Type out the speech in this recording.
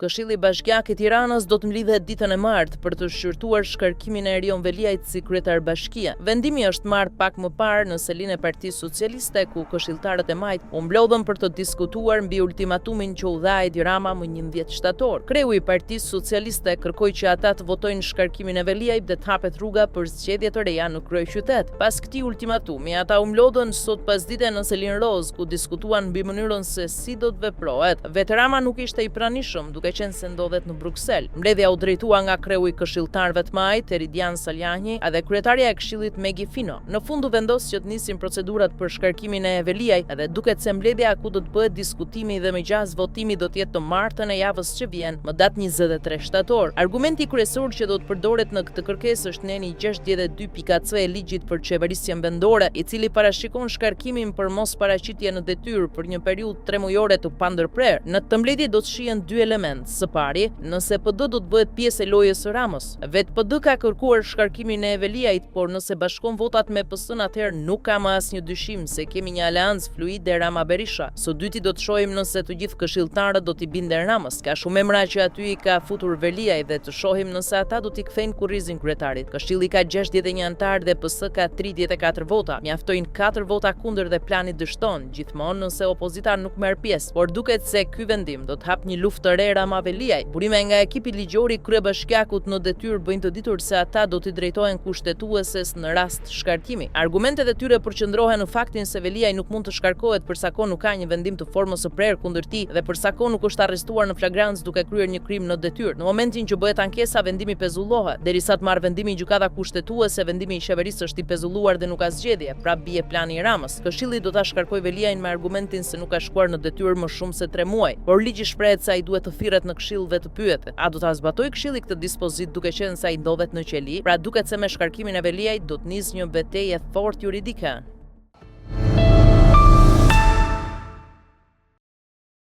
Këshilli Bashkiak i Tiranës do të mlidhet ditën e martë për të shqyrtuar shkarkimin e Erion Veliajt si kryetar bashkie. Vendimi është marrë pak më parë në selinë e Partisë Socialiste, ku këshilltarët e majt u mblodhën për të diskutuar mbi ultimatumin që u dha Edi Rama më 11 shtator. Kreu i Partisë Socialiste kërkoi që ata të votojnë shkarkimin e Veliajt dhe të hapet rruga për zgjedhje të reja në kryeqytet. Pas këtij ultimatumi, ata u mblodhën sot pasdite në Selinë Roz, ku diskutuan mbi mënyrën se si do të veprohet. Vetë Rama nuk ishte i pranishëm, duke qenë se ndodhet në Bruksel. Mbledhja u drejtua nga kreu i këshilltarëve të majt, Eridian Saljani, dhe kryetaria e Këshillit Megi Fino. Në fund u vendos që të nisin procedurat për shkarkimin e Veliajt dhe duket se mbledhja ku do të bëhet diskutimi dhe me gjas votimi do të jetë të martën e javës që vjen, më datë 23 shtator. Argumenti kryesor që do të përdoret në këtë kërkesë është neni 62.c e ligjit për qeverisjen vendore, i cili parashikon shkarkimin për mos paraqitje në detyrë për një periudhë 3 mujore të pandërprer. Në të mbledhje do të shihen dy elementë. Së pari, nëse PD do të bëhet pjesë e lojës së Ramës. Vetë PD ka kërkuar shkarkimin e Veliajt, por nëse bashkon votat me PS-n, atëherë nuk ka më asnjë dyshim se kemi një aleancë fluide Rama Berisha. Së dyti do të shohim nëse të gjithë këshilltarët do t'i binden Ramës. Ka shumë emra që aty i ka futur Veliaj dhe të shohim nëse ata do t'i kthejnë kurrizin kryetarit. Këshilli ka 61 antar dhe PS ka 34 vota. Mjaftojnë 4 vota kundër dhe plani dështon, gjithmonë nëse opozita nuk merr pjesë. Por duket se ky vendim do të hap një luftë të re Rama Veliaj. Burime nga ekipi ligjor i kryebashkiakut në detyrë bëjnë të ditur se ata do t'i drejtohen kushtetueses në rast shkarkimi. Argumentet e tyre përqendrohen në faktin se Veliaj nuk mund të shkarkohet për sa kohë nuk ka një vendim të formës së prerë kundër tij dhe për sa kohë nuk është arrestuar në flagrancë duke kryer një krim në detyrë. Në momentin që bëhet ankesa, vendimi pezullohet. Derisa të marrë vendimin gjykata kushtetuese, vendimi i qeverisë është i pezulluar dhe nuk ka zgjedhje, pra bie plani i Ramës. Këshilli do ta shkarkojë Veliajin me argumentin se nuk ka shkuar në detyrë më shumë se 3 muaj, por ligji shprehet se ai duhet të thirret në këshill dhe të pyetet. A do ta zbatojë këshilli këtë dispozit duke qenë se ai ndodhet në qeli? Pra duket se me shkarkimin e Veliajt do të nisë një betejë fort juridike.